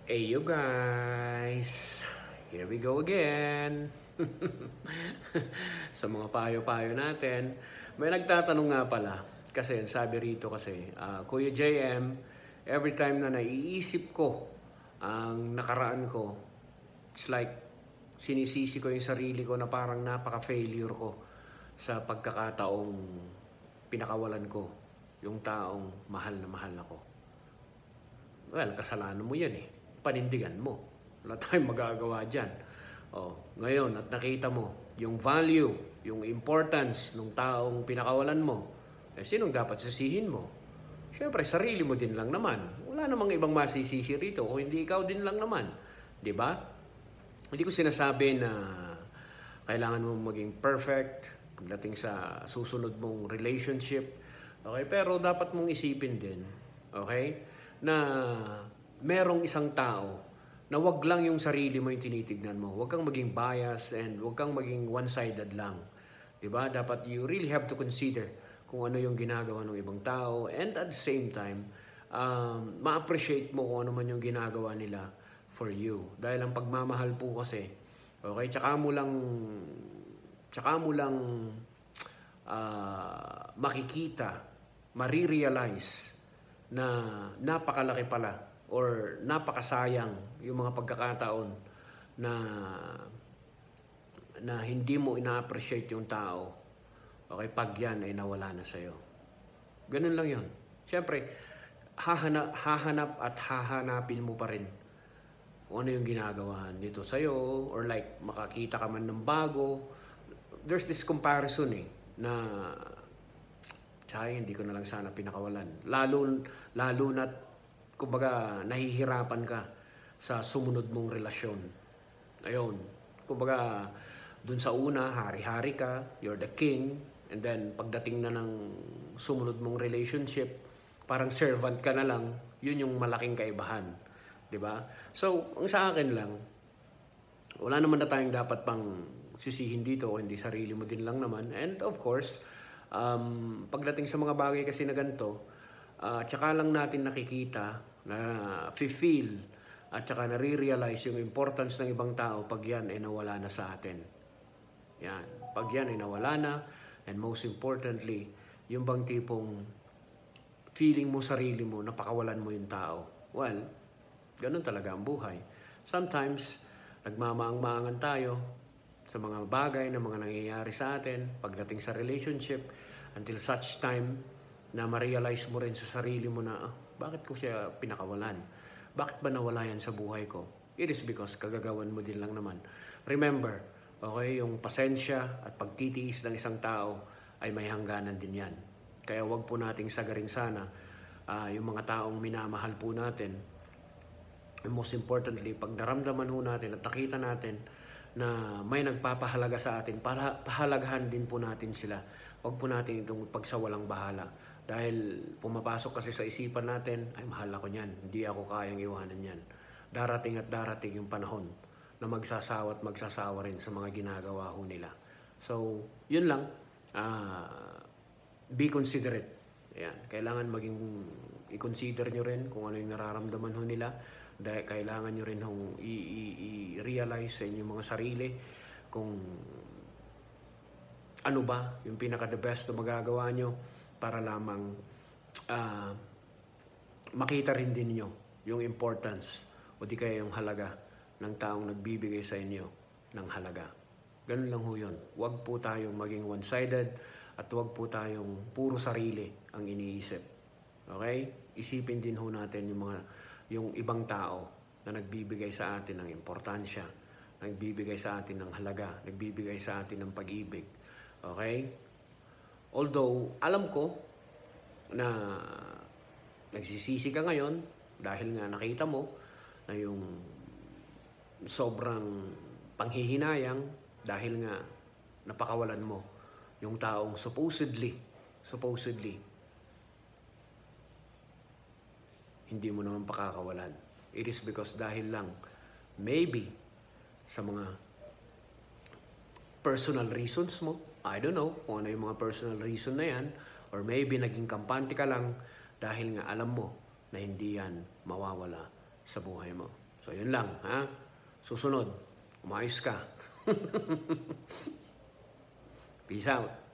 Hey you guys, here we go again. Sa mga payo-payo natin, may nagtatanong nga pala, kasi sabi rito kasi, Kuya JM, every time na naiisip ko ang nakaraan ko, it's like sinisisi ko yung sarili ko na parang napaka-failure ko sa pagkakataong pinakawalan ko yung taong mahal na mahal ako. Well, kasalanan mo yan eh. Panindigan mo. Wala tayong magagawa dyan. Ngayon, at nakita mo yung value, yung importance ng taong pinakawalan mo, sinong dapat sisihin mo? Siyempre, sarili mo din lang naman. Wala namang ibang masisisi rito kung hindi ikaw din lang naman. Di ba? Hindi ko sinasabi na kailangan mo maging perfect pagdating sa susunod mong relationship. Okay? Pero dapat mong isipin din, okay, na merong isang tao na wag lang yung sarili mo yung tinitignan mo. Wag kang maging bias and wag kang maging one-sided lang. Diba? Dapat you really have to consider kung ano yung ginagawa ng ibang tao, and at the same time, ma-appreciate mo kung ano man yung ginagawa nila for you. Dahil ang pagmamahal po kasi, okay, tsaka mo lang makikita, marirealize na napakalaki pala or napakasayang yung mga pagkakataon na hindi mo ina-appreciate yung tao. Okay, pag yan ay nawala na sa'yo. Ganun lang yun. Siyempre, hahanap at hahanapin mo pa rin kung ano yung ginagawa nito sa'yo, or like makakita ka man ng bago. There's this comparison na sayang, hindi ko na lang sana pinakawalan. Lalo na't kumbaga nahihirapan ka sa sumunod mong relasyon. Ayun. Kumbaga dun sa una, hari-hari ka, you're the king, and then pagdating na ng sumunod mong relationship, parang servant ka na lang, yun yung malaking kaibahan. 'Di ba? So, ang sa akin lang, wala naman na tayong dapat pang sisihin dito, hindi sarili mo din lang naman. And of course, pagdating sa mga bagay kasi na ganito, tsaka lang natin nakikita, na feel at tsaka nare-realize yung importance ng ibang tao pag yan ay nawala na sa atin. Yan. Pag yan ay nawala na, and most importantly, yung bang tipong feeling mo sarili mo, napakawalan mo yung tao. Well, ganun talaga ang buhay. Sometimes, nagmamaang-maangan tayo sa mga bagay na mga nangyayari sa atin pagdating sa relationship, until such time na ma-realize mo rin sa sarili mo na, bakit ko siya pinakawalan? Bakit ba nawala yan sa buhay ko? It is because kagagawan mo din lang naman. Remember, okay, yung pasensya at pagtitiis ng isang tao ay may hangganan din yan. Kaya wag po nating sagarin sana yung mga taong minamahal po natin. And most importantly, pag naramdaman ho natin at nakita natin na may nagpapahalaga sa atin, pahalagahan din po natin sila. Wag po natin itong pagsawalang bahala. Dahil pumapasok kasi sa isipan natin, ay mahal ako niyan, hindi ako kayang iwanan yan. Darating at darating yung panahon na magsasawa at magsasawa rin sa mga ginagawa ho nila. So, yun lang. Be considerate. Ayan. Kailangan i-consider nyo rin kung ano yung nararamdaman ho nila. Dahil kailangan nyo rin i-realize sa inyong mga sarili kung ano ba yung pinaka-the best na magagawa nyo para lamang makita rin din nyo yung importance o di kaya yung halaga ng taong nagbibigay sa inyo ng halaga. Ganun lang ho yun. Huwag po tayong maging one-sided at huwag po tayong puro sarili ang iniisip. Okay? Isipin din ho natin yung ibang tao na nagbibigay sa atin ng importansya, nagbibigay sa atin ng halaga, nagbibigay sa atin ng pag-ibig. Okay? Although, alam ko na nagsisisi ka ngayon dahil nga nakita mo na yung sobrang panghihinayang dahil nga napakawalan mo yung taong supposedly hindi mo naman pakakawalan. It is because dahil lang maybe sa mga personal reasons mo, I don't know kung ano yung mga personal reason na yan, or maybe naging kampante ka lang dahil nga alam mo na hindi yan mawawala sa buhay mo. So, yun lang, ha? Susunod, umayos ka. Peace out.